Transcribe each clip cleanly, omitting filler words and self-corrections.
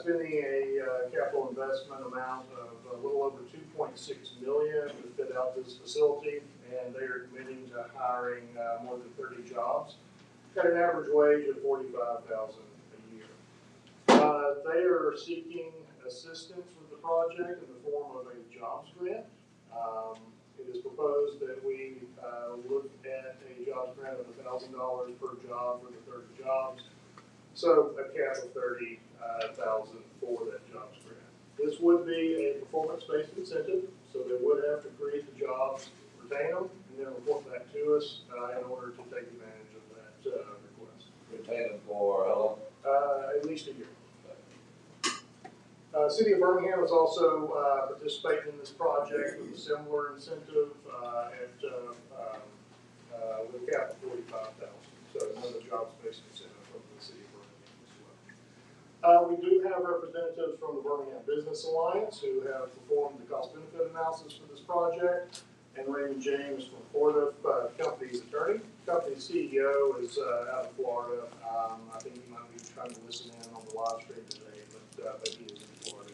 spending a capital investment amount of a little over $2.6 million to fit out this facility, and they are committing to hiring more than 30 jobs at an average wage of $45,000 a year. They are seeking assistance with the project in the form of a jobs grant. It is proposed that we look at a jobs grant of $1,000 per job for the 30 jobs. So a cap of $30,000 for that jobs grant. This would be a performance-based incentive, so they would have to create the jobs, retain them, and then report back to us in order to take advantage of that request. Retain them for how long? At least a year. City of Birmingham is also participating in this project with a similar incentive with a cap of $45,000. So another jobs-based incentive from the City of Birmingham as well. We do have representatives from the Birmingham Business Alliance who have performed the cost-benefit analysis for this project, and Raymond James from Florida, company's attorney. Company's CEO is out of Florida. I think he might be trying to listen in on the live stream today, but he is in Florida.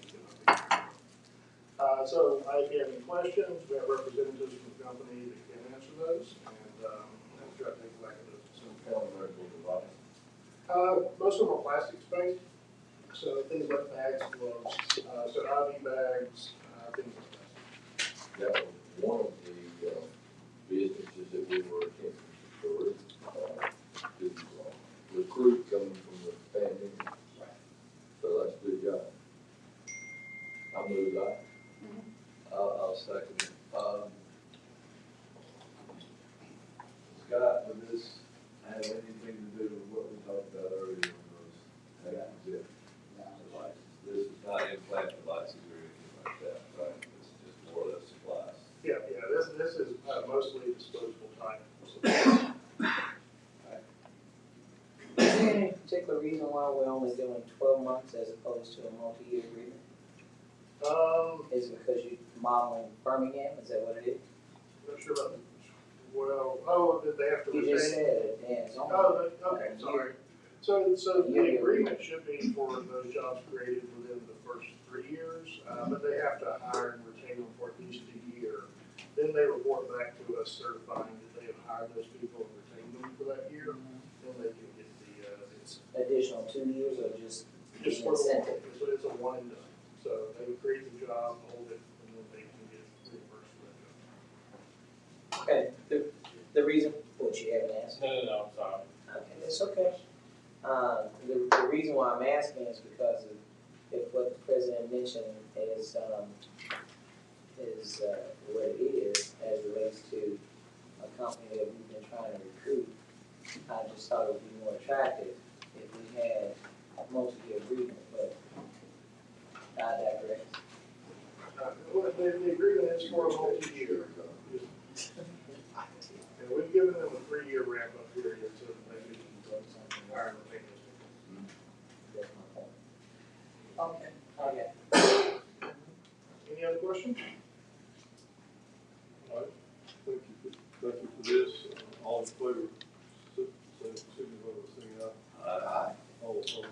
So if you have any questions, we have representatives from the company that can answer those, and I'll try to take back to those. Most of them are plastics-based, so things like bags, gloves, so IV bags, things like that. That was one of the businesses that we were attempting to recruit coming from the pandemic. So that's a good job. I move that. I'll second it. Scott, would this have anything to do with what we talked about earlier on those taxes? This is not implant devices or anything like that, right? This is just more or less supplies. Yeah. This is mostly disposable type supplies. Is there any particular reason why we're only doing 12 months as opposed to a multi-year agreement? Is it because you're modeling Birmingham? Is that what it is? I'm not sure about that. Well, that they have to retain. You just said it, Dan. Oh, okay, sorry. So the agreement should be for those jobs created within the first 3 years, but they have to hire and retain them for at least a year. Then they report back to us certifying that they have hired those people and retained them for that year. Then they can get the additional 2 years or just for the incentive? It's a one and done. So they would create the job, hold it, and then they can get reimbursed for that job. Okay. The reason, what you haven't asked? No, I'm sorry. Okay, that's okay. The reason why I'm asking is because of if what the president mentioned is what it is as it relates to a company that we've been trying to recruit. I just thought it would be more attractive if we had a multi-year agreement, but I digress. The agreement is for a multi-year. And we've given them a 3-year ramp-up period so that they can hire the painters. That's my point. Okay. Any other questions? All right. Thank you for this. All in favor, signify by saying aye. Aye. All opposed.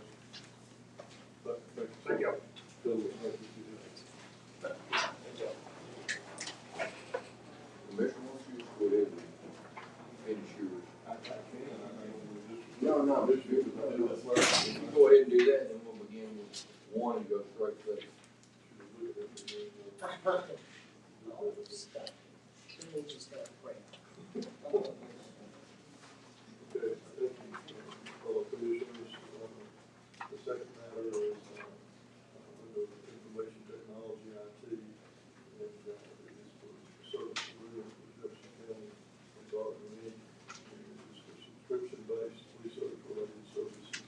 Thank you. Commissioner, won't you go ahead and finish yours? I can. No. You go ahead and do that, and we'll begin with one and go straight to it. Okay, thank you, fellow commissioners. The second matter is under information technology IT, and it is for service agreement with Jefferson County and Garden Ridge. And it is for subscription-based research-related services.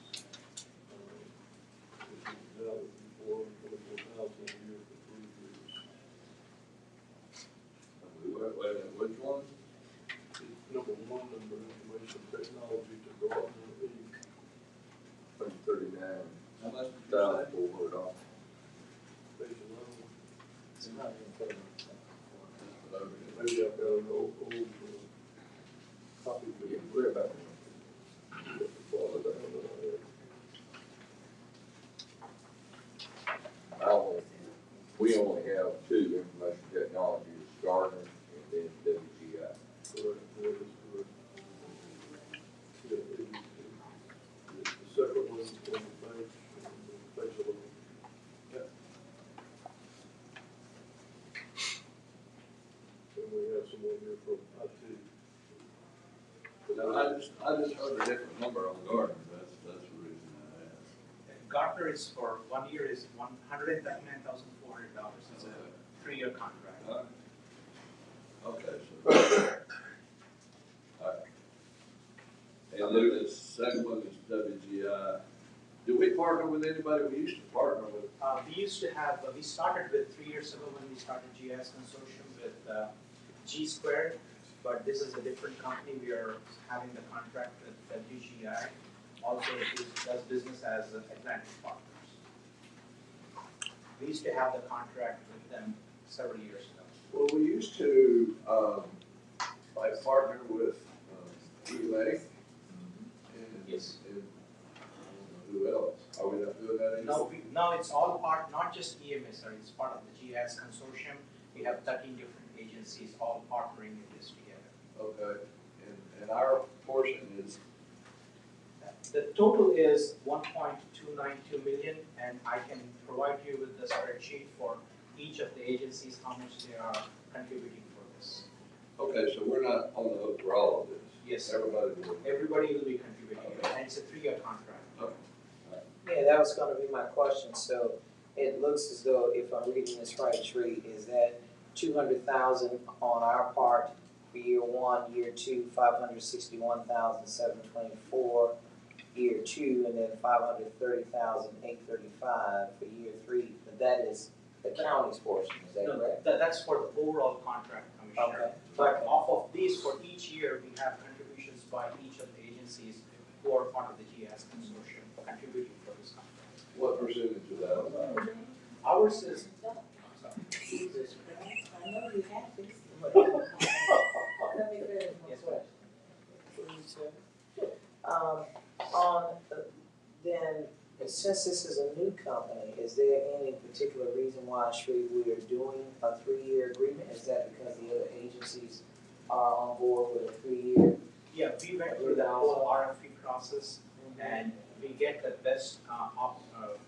This is valid for $424,000 a year for 3 years. Wait a minute, which one? Number we only have two information technologies, Gardner and then WGI. Correct, that is correct. Yeah, the second one on the page, page 11. And we have someone here from IT. No, I just heard a different number on Gardner, that's the reason I asked. Gartner is for 1 year is $139,400. It's a 3-year contract. Okay, so. Alright. And then the second one is WGI. Do we partner with anybody? We used to partner with. We used to have, we started with 3 years ago when we started GIS Consortium with G Squared, but this is a different company. We are having the contract with WGI. Also, it does business as Atlantic Partners. We used to have the contract with them several years ago. Well, we used to, like partner with, ELA. And, Yes. and I don't know who else. Are we not doing that anymore? No, it's all part, not just EMS, sorry, it's part of the GIS Consortium. We have 13 different agencies all partnering in this together. Okay, and our portion is, The total is 1.292 million, and I can provide you with the spreadsheet for each of the agencies, how much they are contributing for this. okay, so we're not on the hook for all of this? Yes, Everybody will. everybody will be contributing, Okay. and it's a 3-year contract. Okay. Yeah, that was gonna be my question, so it looks as though, if I'm reading this right, Sri, is that 200,000 on our part for year 1, year 2, 561,724, year 2, and then 530,835 for year 3, but that is the county's portion, is that No, correct? that's for the overall contract, Commissioner. Okay. But off of these, for each year, we have contributions by each of the agencies who are part of the GIS Consortium contributing for this contract. What percentage of that? Ours is, Jesus Christ, I know you have this. Let me finish my Yes, question. Please, sir. Then, since this is a new company, is there any particular reason why, Sri, we are doing a 3-year agreement? Is that because the other agencies are on board with a 3-year? yeah, we went through the whole RFP process, and we get the best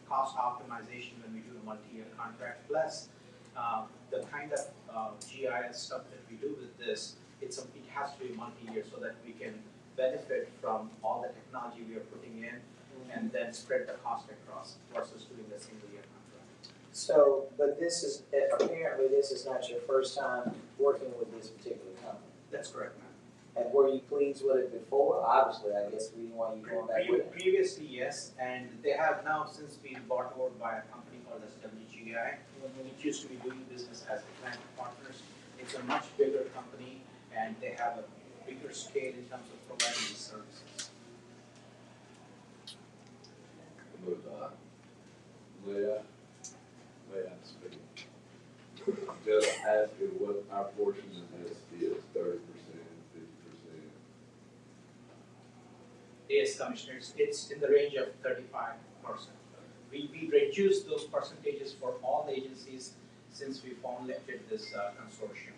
cost optimization when we do a multi-year contract. Plus, the kind of GIS stuff that we do with this, it has to be multi-year so that we can benefit from all the technology we are putting in and then spread the cost across versus doing a single-year contract. So, but this is, apparently this is not your first time working with this particular company. That's correct, ma'am. And were you pleased with it before? Obviously, I guess the reason why you going back with it. Previously, yes, and they have now since been bought over by a company called as WGI. It used to be doing business as Atlantic Partners. It's a much bigger company, and they have a bigger scale in terms of providing these services. May I speak? Just asking what our portion of this is, 30%, 50%. Yes, commissioners, it's in the range of 35%. We reduced those percentages for all agencies since we formulated this consortium.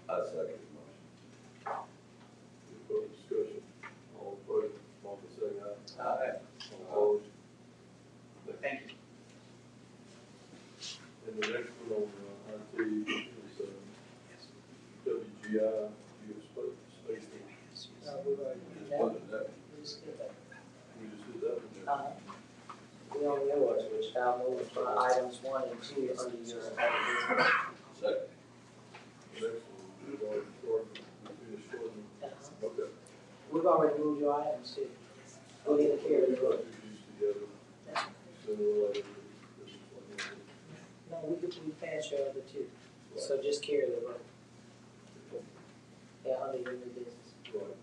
I second the motion. Any further discussion? All in favor, Martha say aye. Aye. All opposed? Thank you. And the next one on IT is Yes. WGI, Geospatial. No, we've already done that. What is that? We just did that. We just did that one. We on yours, which I'll move for items 1 and 2 under your other business. Second. The next one is on Gordon, we finished Gordon. Okay. We've already moved your items too. We'll get it carried Put over. these together, sooner or later, this is what we'll do. No, we passed your other 2, so just carry the vote. Yeah, under your new business. Right.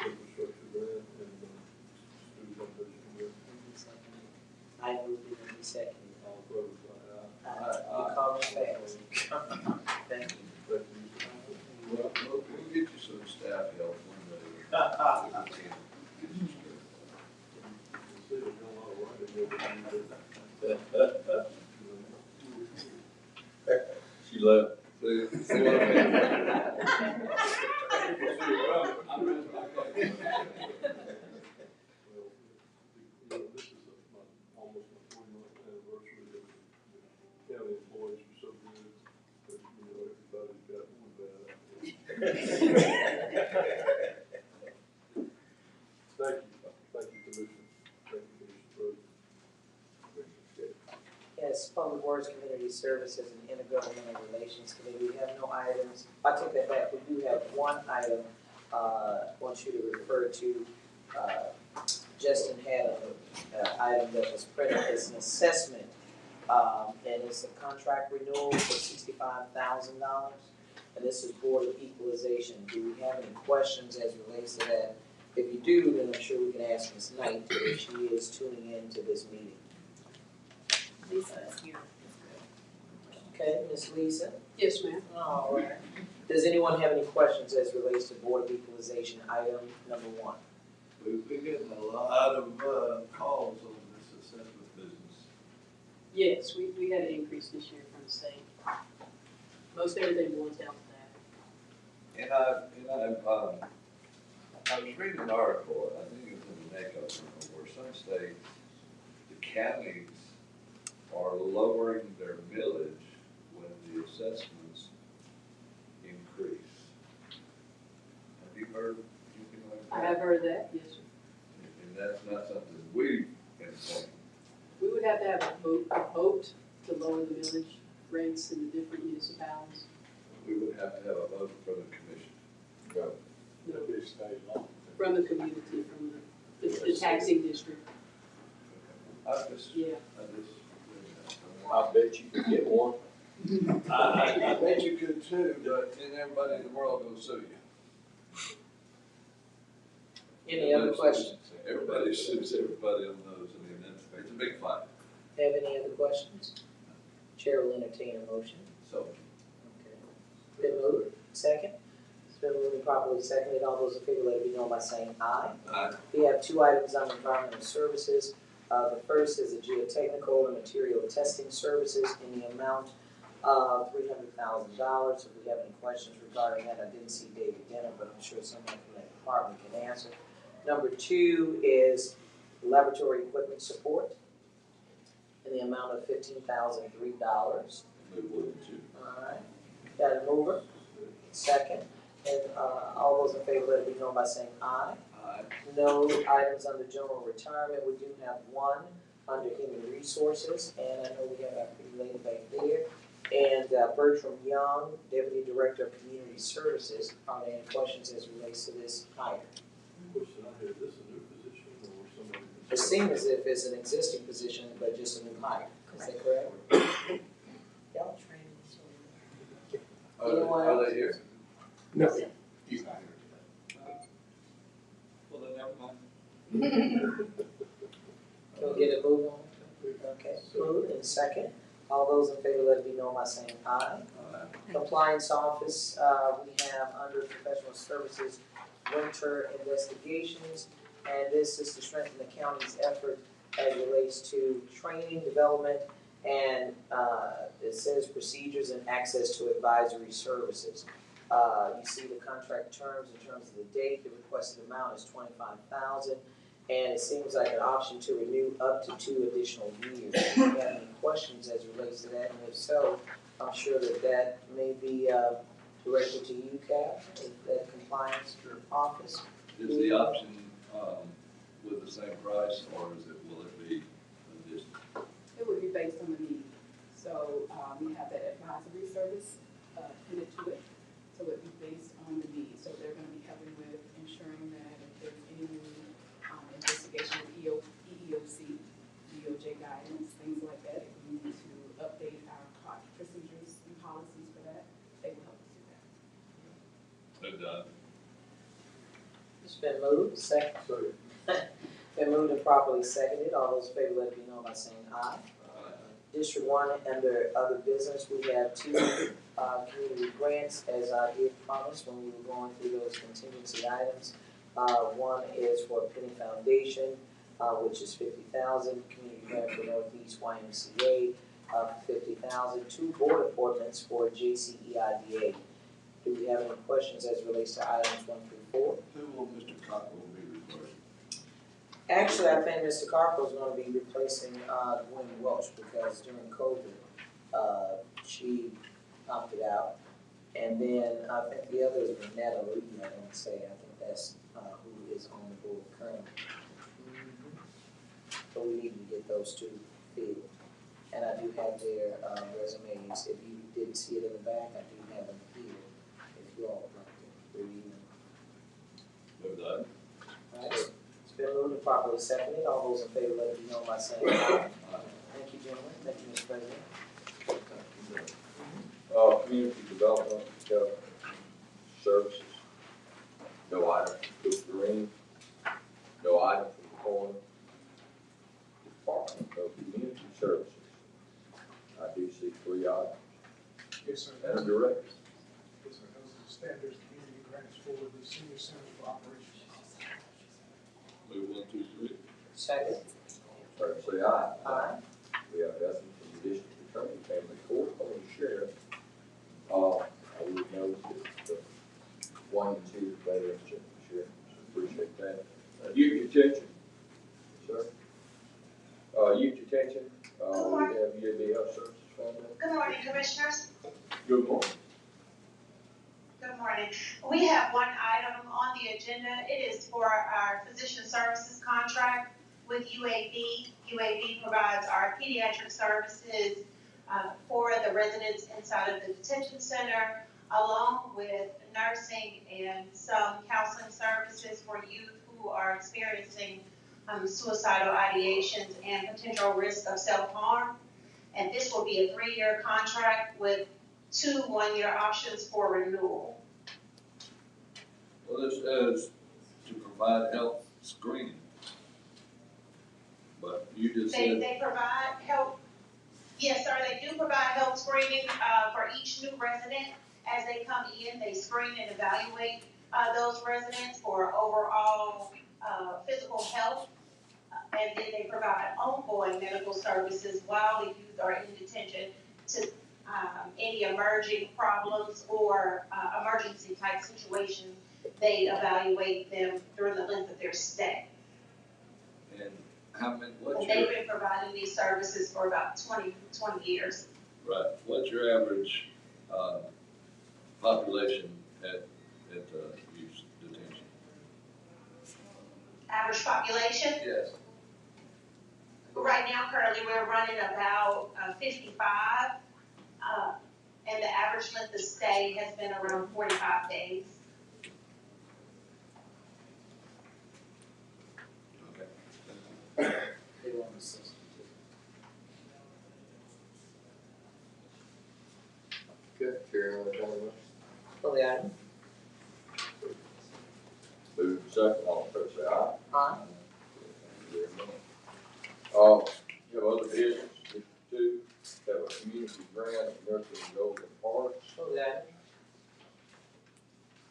Infrastructure grant and, student foundation grant. I moved it in the second. All in favor, say aye. You call me fast. Thank you. Thank you. Well, we'll get you some staff help one day. See, there's no lot of writing over here. left. See what I mean? I'm raising my case. Well, this is almost my 40th anniversary of the county employees were so good, that, everybody's got one bad apple. Thank you, Commissioner. Thank you, Commissioner Rhodes. Yes, Public Works, Community Services, and Intergovernmental Relations Committee, we have no items. I take that back, we do have one item, want you to refer to, Justin had an item that was printed as an assessment, and it's a contract renewal for $65,000. And this is Board of Equalization. Do we have any questions as relates to that? If you do, then I'm sure we can ask Ms. Knight if she is tuning in to this meeting. Lisa is here. Okay, Ms. Lisa? Yes, ma'am. All right. Does anyone have any questions as relates to Board of Equalization item number 1? We've been getting a lot of, calls on this assessment business. Yes, we had an increase this year from the state. Most everything boils down to that. I was reading an article, I think it was in the NACO, where some states, the counties are lowering their millage when the assessments increase. Have you heard anything like that? I have heard that, yes, sir. And that's not something we can say. We would have to have a vote to lower the millage rates in the different municipalities. We would have to have a vote from the commission. No. It'll be state law. From the community, from the taxing district, I just, yeah. I bet you could get one. I bet you could too, but then everybody in the world will sue you. Any other questions? Everybody sues everybody on those, I mean, it's a big fight, Have any other questions? Chair will entertain a motion. so. Okay. Been moved, second? It's been moved and properly seconded. All those in favor, let it be known by saying aye. We have 2 items on environmental services. The first is a geotechnical and material testing services in the amount of $300,000. If we have any questions regarding that, I didn't see David Denner, but I'm sure someone from that department can answer. Number 2 is laboratory equipment support in the amount of $15,003. Move one, two. All right, got a mover, second, and all those in favor, let it be known by saying aye. Aye. No items under general retirement, we do have one under human resources, and I know we have our pretty lady back there. And Bertram Young, Deputy Director of Community Services, are there any questions as relates to this hire? Question I have, is this a new position or somebody? It seems as if it's an existing position, but just a new hire, is that correct? Y'all training, so. Are they here? No, he's not here Well, then never mind. Can we get a move on? Okay, moved and second. All those in favor, let it be known by saying aye. Compliance Office, we have under Professional Services, winter investigations, and this is to strengthen the county's effort as it relates to training, development, and it says procedures and access to advisory services. You see the contract terms in terms of the date, the requested amount is $25,000, and it seems like an option to renew up to 2 additional years. If you have any questions as it relates to that, and if so, I'm sure that may be directed to you, Cap, that compliance office. Is the option, with the same price, or will it be additional? It would be based on the need. So, we have that advisory service, fitted to it. So it'd be based on the need. So they're gonna be helping with ensuring that if there's any new, investigation with EEOC, DOJ guidance, things like that, if we need to update our procedures and policies for that, they will help us do that. Good done. It's been moved, second. So, Been moved and properly seconded. All those in favor, let it be known by saying aye. District 1, under other business, we have 2 community grants, as I did promise when we were going through those contingency items. One is for Penny Foundation, which is $50,000, community grant for Northeast YMCA, for $50,000. 2 board appointments for JCEIDA. Do we have any questions as it relates to items 1 through 4? Who will Mr. Cockrell be replacing? Actually, I think Mr. Carper is gonna be replacing, Gwen Welch, because during COVID, she opted out. And then I think the other is Renetta Lee, I don't say, I think that's, who is on the board currently. So we need to get those two filled. And I do have their, resumes, if you didn't see it in the back, I do have them here, if you all would like to review them. Move that. Alright, it's been moved and properly seconded. All those in favor, let it be known by saying aye. Thank you, gentlemen. Thank you, Mr. President. Community development, services. No item from the green, no item from the corner. Department of Community Services. I do see 3 items. Yes, sir. And a director. Yes, sir. Those are the standards community grants for the senior center for operations. Move 1, 2, 3. Second. Fair to say aye. Aye. We have nothing from the district attorney, family court, or the sheriff. I would note that the 1 and 2 veterans, sheriff, appreciate that. Youth detention, sir. Youth detention, we have UAB Health Services Fund. Good morning, Commissioners. Good morning. Good morning. We have one item on the agenda. It is for our physician services contract with UAB. UAB provides our pediatric services for the residents inside of the detention center, along with nursing and some counseling services for youth who are experiencing suicidal ideations and potential risk of self-harm. And this will be a 3-year contract with 2 one-year options for renewal. Well, this is to provide health screening. But you just said. They provide health, yes, sir, they do provide health screening for each new resident. As they come in, they screen and evaluate those residents for overall physical health. And then they provide ongoing medical services while the youth are in detention to any emerging problems or emergency type situations. They evaluate them during the length of their stay. And how many, And they've been providing these services for about 20 years. right, what's your average, population at youth detention? Average population? Yes. Right now, currently, we're running about 55, and the average length of stay has been around 45 days. Okay. They want to substitute. Okay, carry on the gentleman. On the item. Move second, all in favor, say aye. Aye. Thank you very much. You have other business, District 2, have a community grant, nurturing golden hearts. On the item.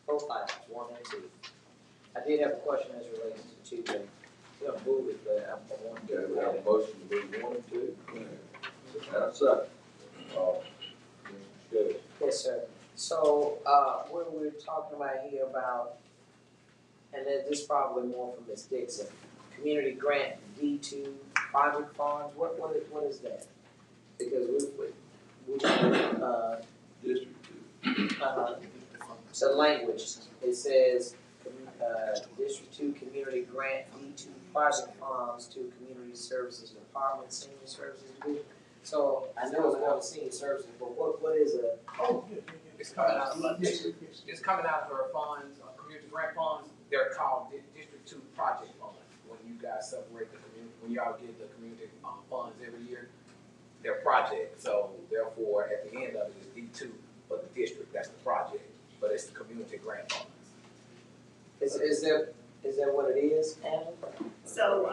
Both items, 1 and 2. I did have a question as it relates to 2, but we're gonna move it, but I want to. Okay, we have a motion to move 1 and 2. And a second. Mr. Scales. Yes, sir. So, what we're talking about here about, and then this probably more from Ms. Dixon, community grant D2 project funds, what is that? Because we District 2. so language, it says, District 2 community grant D2 project funds to community services department, senior services division. So, I know it's going to senior services, but what is a? Oh, it's coming out of it's coming out of our funds, community grant funds. They're called District 2 project funds. When you guys separate the community, when y'all get the community funds every year, they're projects. So therefore, at the end of it is D2 for the district. That's the project, but it's the community grant funds. Is that what it is, Anna? So,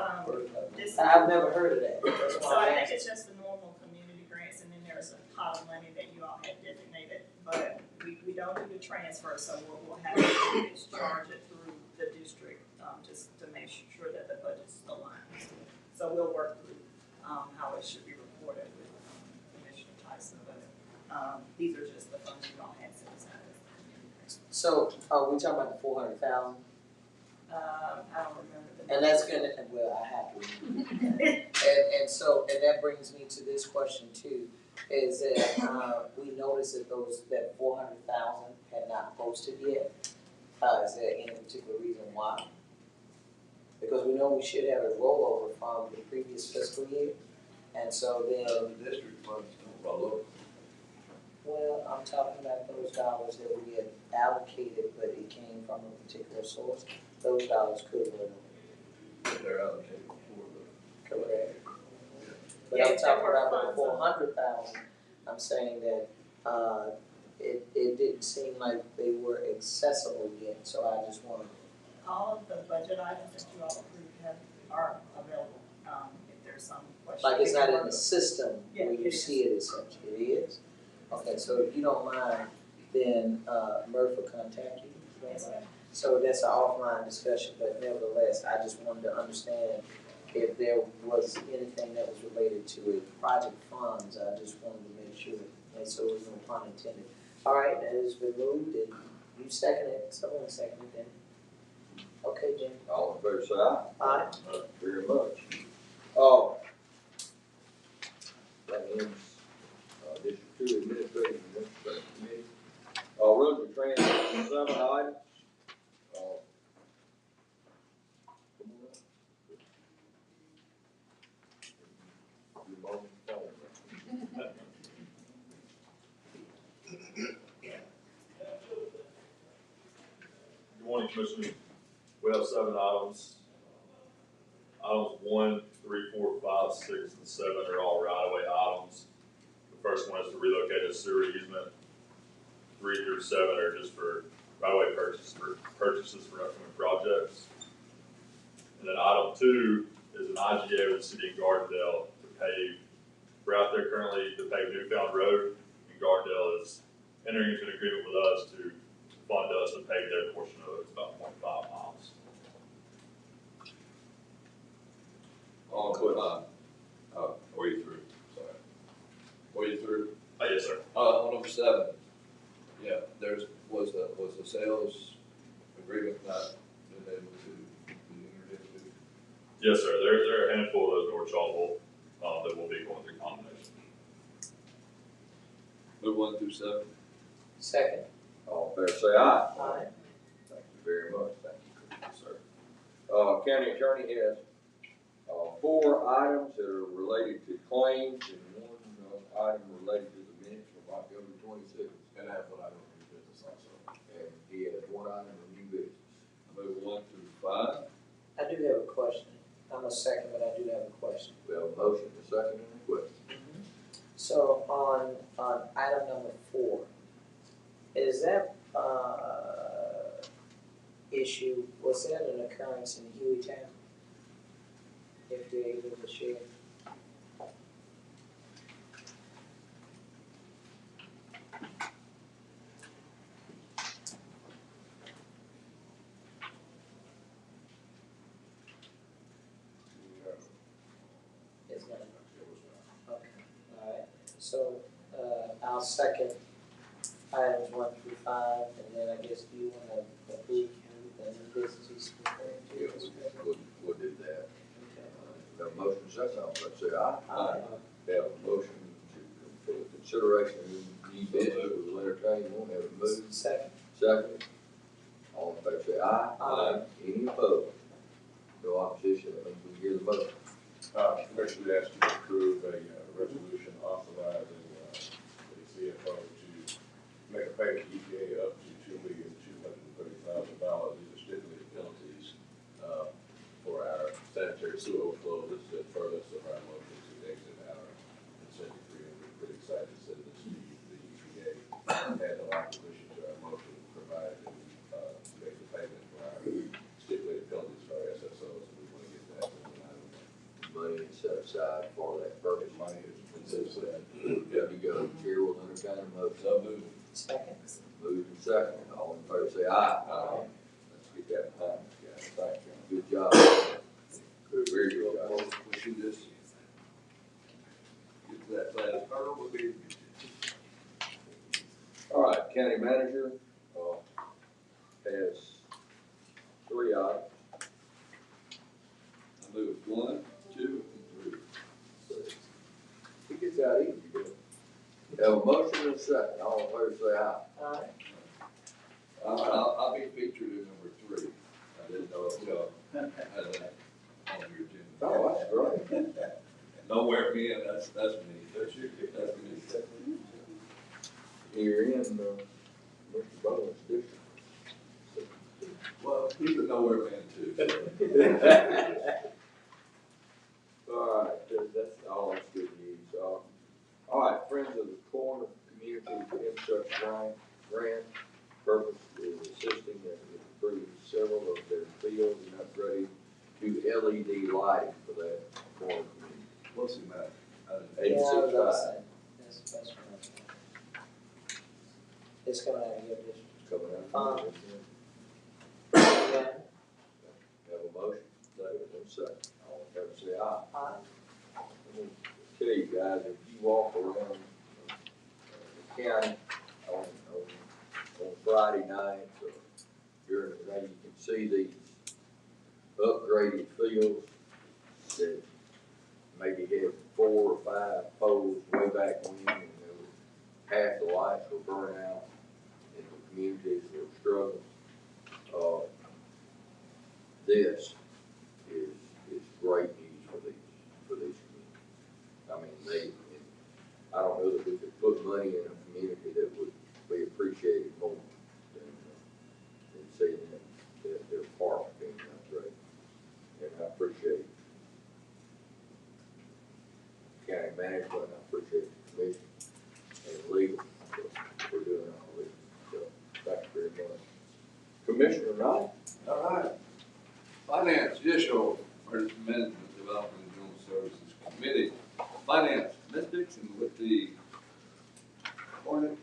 this, I've never heard of that. That's so why I I think asked. it's just the normal community grants, and then there's a pot of money that you all have designated, but we don't do the transfer, so we'll have to discharge it through the district, just to make sure that the budget's aligned. So we'll work through, how it should be reported with, These are just the funds you all had set aside as the community grants. So, are we talking about the 400,000? I don't remember the. And that's gonna, well, I have to. And that brings me to this question too, is that, we noticed that that 400,000 had not posted yet. Is there any particular reason why? Because we know we should have a rollover from the previous fiscal year, and so then, The district funds don't follow. well, I'm talking about those dollars that we had allocated, but it came from a particular source. Those dollars could roll over. They're allocated for Correct. But Yeah, I'm there talking were about the funds. 400,000, I'm saying that, it didn't seem like they were accessible yet, so I just wanted. All of the budget items that you all approved are available, if there's some question. Like it's not in the system Yeah, where you it is. see it essentially, it is? Okay, so if you don't mind, then, Murph will contact you. Yes, ma'am. So that's an offline discussion, but nevertheless, I just wanted to understand if there was anything that was related to it, project funds, I just wanted to make sure, and so there was no pun intended. All right, that has been moved, and you seconded it, someone seconded it. Okay, Jim. All in favor, say aye. Aye. Very much. That ends, District 2 Administrative Committee. Road and Transit, 7 items. Come on up. Your moment, phone. Good morning, Commissioners. We have 7 items. Items 1, 3, 4, 5, 6, and 7 are all right-of-way items. The first one is to relocate a sewer easement. 3 through 7 are just for right-of-way purchases for upcoming projects. And then item 2 is an IGA with the city of Gardendale to pave. We're out there currently to pave Newfound Road, and Gardendale is entering into an agreement with us to fund us to pave their portion of it. It's about 0.5 miles. All put on. Are you through? Sorry. Were you through? Yes, sir. On number 7. Yeah, was the sales agreement not been able to be entered into? Yes, sir. There are a handful of those North Charleville that will be going through combination. Move 1 through 7. Second. All in favor, say aye. Aye. Thank you very much. Thank you, sir. County Attorney has 4 items that are related to claims and 1 item related to the minutes from October 26th. And I have one item of new business also. And he has 1 item of new business. Move 1 through 5. I do have a question. I'm a second, but I do have a question. We have a motion, a second, and a question. So on item number 4, is that, issue, was that an occurrence in Hueytown? If you're able to share. It's not. Okay, all right. So, I'll second items 1 through 5, and then I guess do you want to approve the new business he's referring to? Yeah, we'll do that. Okay. We have a motion, second, all in favor, say aye. Aye. We have a motion for consideration of new business, we will entertain one, have it moved. Second. Second. All in favor, say aye. Aye. Any opposed? No opposition, that means we hear the motion. Commissioner, we asked you to approve a resolution authorizing the CFO to make a payment to EPA up to $2,230,000. These are stipulated penalties for our sanitary sewer overflow. This is in furtherance of our motion to exit our consent decree, and we're pretty excited to send this to you. The EPA had no opposition to our motion, provided that we make the payment for our stipulated penalties for our SSOs, and we want to get that Money is set aside for that purpose. money is There you go, Chair will entertain a motion. So moved. Second. Moved and second, all in favor say aye. Aye. Let's get that behind us, guys. Thank you. Good job. Very good job. We should just get to that last hurdle would be County manager, has 3 items. I move 1, 2, and 3. It gets out easy, doesn't it? Have a motion and a second, all in favor say aye. Aye. I'll be featured in number 3. I didn't know if y'all had that on your agenda. Oh, that's great. Nowhere me in, that's me. That's you. That's me. You're in, Mr. Bowen's district. Well, he's a nowhere man too. All right, that's all, that's good news. All right, Friends of the Corner Community Infrastructure Grant, purpose is assisting in improving several of their fields and upgrading to LED lighting for that corner community. What's the matter? Yeah, I was gonna 865. say, that's what I'm saying. It's coming out of your district. Coming out. Fine. Yeah. Have a motion, David, and a second. All in favor say aye. Aye. Let me tell you guys, if you walk around the county on Friday nights or during the day, you can see these upgraded fields that maybe had 4 or 5 poles way back when, and there was, half the lights were burnt out in the communities that were struggling. This is great news for these communities. I mean, I don't know that we could put money in a community that would be appreciated more than seeing their park being upgraded. And I appreciate county management, I appreciate the commission and legal for doing all this. So, thank you very much. Commissioner Knight? All right. Finance, Judicial, Emergency Management, Development, and General Services Committee. Finance, Ms. Dixon with the Hornet.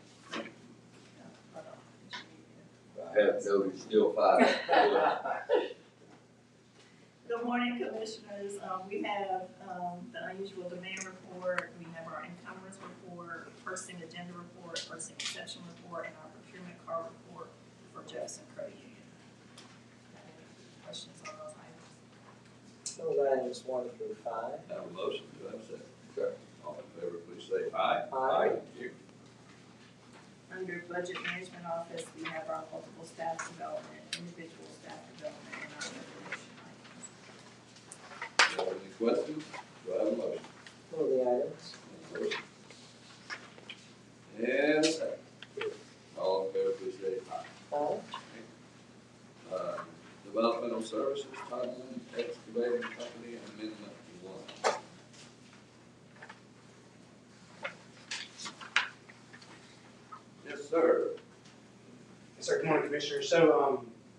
I have noticed still 5. Good morning, Commissioners. We have the unusual demand report, we have our encumbrance report, purchasing agenda report, purchasing exception report, and our procurement card report for Jefferson Credit Union. Any questions on those items? Those items 1 through 5. Have a motion, do I have a second? Okay. All in favor, please say aye. Aye. Thank you. Under Budget Management Office, we have our multiple staff development, individual staff development, and our information items. Any questions? Do I have a motion? Move the items. Motion. And a second. All in favor, please say aye. Aye. Developmental Services, Tideland Excavating Company, Amendment 1. Yes, sir. Yes, sir. Good morning, Commissioner. So,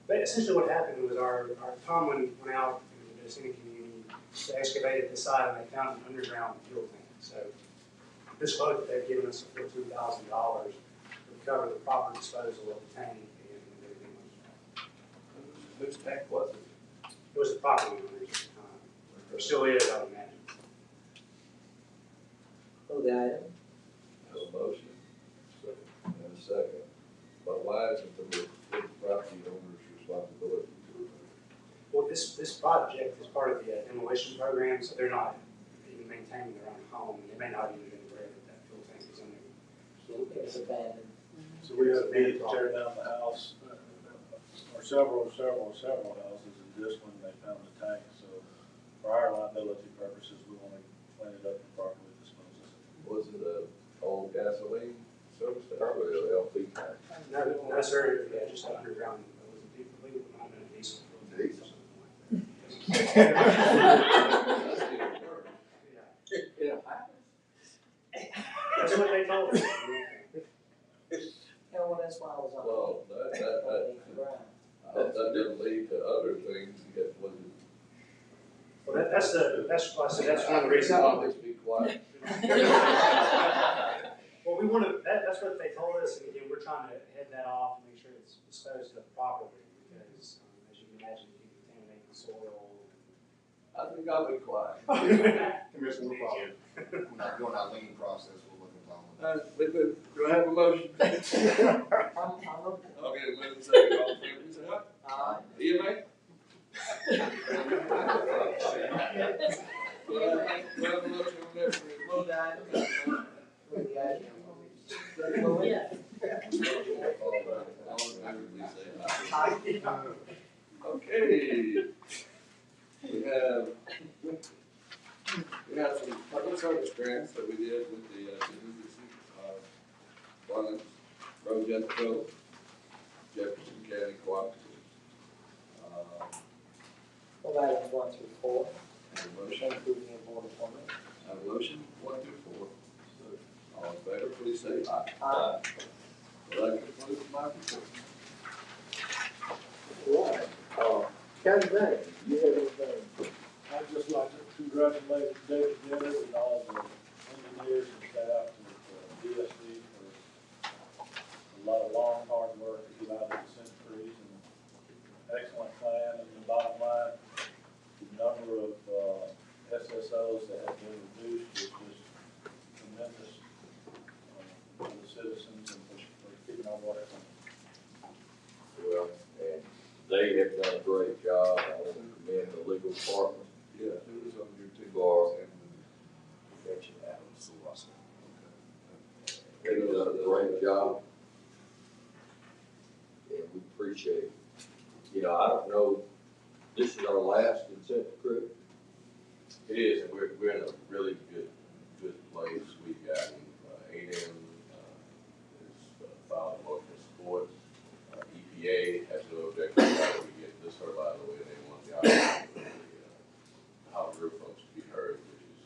essentially what happened was our Tomlin went out in the Vicinity community, they excavated the site and they found an underground fuel tank. So, this quote that they've given us for $14,000 would cover the proper disposal of the tank and everything else. Whose tank was it? It was the property owners at the time, or still is, I would imagine. Move the item. Have a motion. And a second. But why isn't the property owner's responsibility to it? Well, this project is part of the demolition program, so they're not even maintaining their own home, and they may not even be aware that that fuel tank is in there. It's abandoned. So we have bid to tear down the house, or several houses, and this one, they found the tank, so for our liability purposes, we want to clean it up and properly dispose of it. Was it a old gasoline service station? Probably an LP tank. No, sir, yeah, just underground, it was, I believe it might have been a diesel. Diesel. Yeah. That's what they told us. Yeah, well, that's why I was on. Well, that didn't lead to other things, yet was it? Well, that's why I said that's one of the reasons. Now, just be quiet. Well, we want to, that's what they told us, and again, we're trying to head that off and make sure it's disposed of properly, because, as you can imagine, you can contaminate the soil. I think I'll be quiet. Commissioner, we're following. We're not doing our lean process, we're looking for Do I have a motion? Okay, move the second, all in favor, please say aye. EMA? Do I have a motion on that? Yeah. All in favor, please say aye. Okay. We have some public service grants that we did with the, Barnes, Road Pro, Jefferson County Cooperative. Well, items 1 through 4, Have a motion, including the board appointment. have a motion, 1 through 4. All in favor, please say aye. Aye. Well, that concludes my report. Right, County Manager, you have anything? I'd just like to congratulate David Jenner and all the engineers and staff at DSD for a lot of long, hard work to get out of the centuries and excellent plan. And the bottom line, the number of SSOs that have been reduced is just tremendous for the citizens and for keeping our water clean. Well, and they have done a great job. I want to commend the legal department. Yeah, it was on your team. For mention Adam Sawasa. They've done a great job. And we appreciate it. You know, I don't know, this is our last consent decree. It is, and we're in a really good place. We've got, ADM, is filed a motion of support. EPA has no objection to that. We get this heard out of the way, they want the House Group folks to be heard, which is,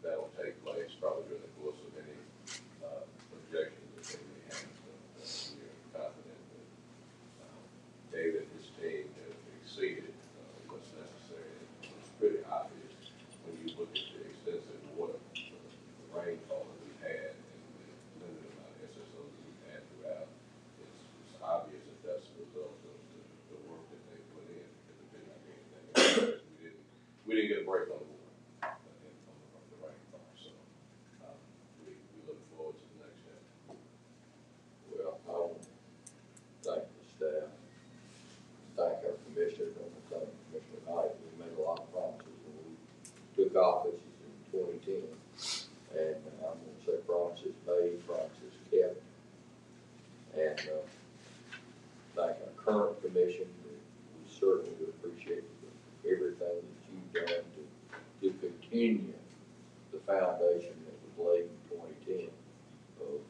that'll take place probably during the course of any, objections that they may have. But we are confident that, David and his team have exceeded, what's necessary. It's pretty obvious when you look at the extensive water, the rainfall that we've had and the limited amount of SSOs that we've had throughout. It's obvious that that's the result of the work that they put in. We didn't get a break on the water, on the rainfall, so, we look forward to the next step. Well, I want to thank the staff, thank our commissioners, and thank Commissioner Knight. We made a lot of promises when we took office in 2010. And I'm going to say promises made, promises kept. And thank our current commission. We certainly appreciate everything that you've done to continue the foundation that was laid in 2010 of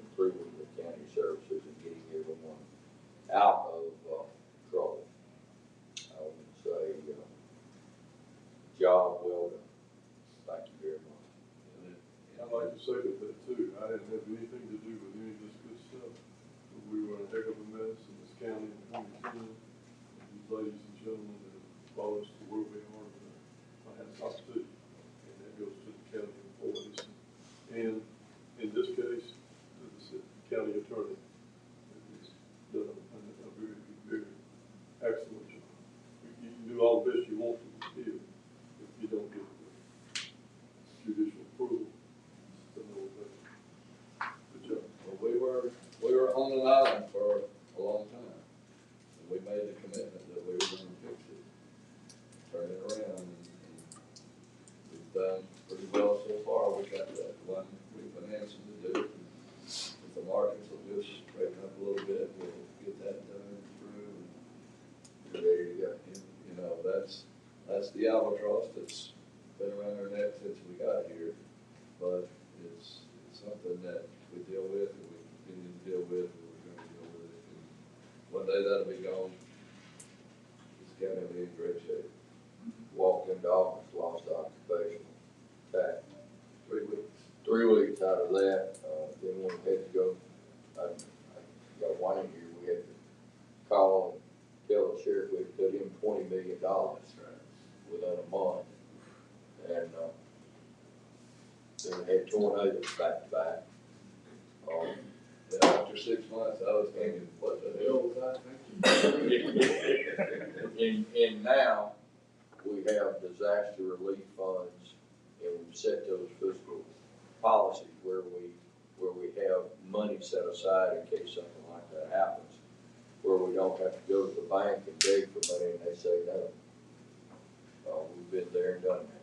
improving the county services and getting everyone out of trouble. I want to say, job well done. Thank you very much. I'd like to second that too. I didn't have anything to do with any of this good stuff. But we were in a heck of a mess in this county in 2010. These ladies and gentlemen have brought us to where we are. I had to do, and that goes to the county employees. And in this case, the county attorney has done a very, very excellent job. You can do all the best you want to here if you don't get the judicial approval. Good job. Well, we were on an island for a long time. And we made the commitment that we were going to fix it, turn it around, and we've done pretty well so far. We got that one refinancing to do. If the markets will just straighten up a little bit, we'll get that done through. And there you go. You know, that's the albatross that's been around our neck since we got here. But it's something that we deal with and we continue to deal with, and we're going to deal with it. And one day that'll be gone. This county will be in great shape. Walked into office, lost occupation, back 3 weeks. 3 weeks out of that. Then we had to go, I got one in here, we had to call and tell the sheriff we had put in $20 million within a month. And then we had tornadoes back to back. Yeah, after 6 months, I was thinking, what the hell was I thinking? And now we have disaster relief funds, and we've set those fiscal policies money set aside in case something like that happens, where we don't have to go to the bank and beg for money and they say no. We've been there and done that.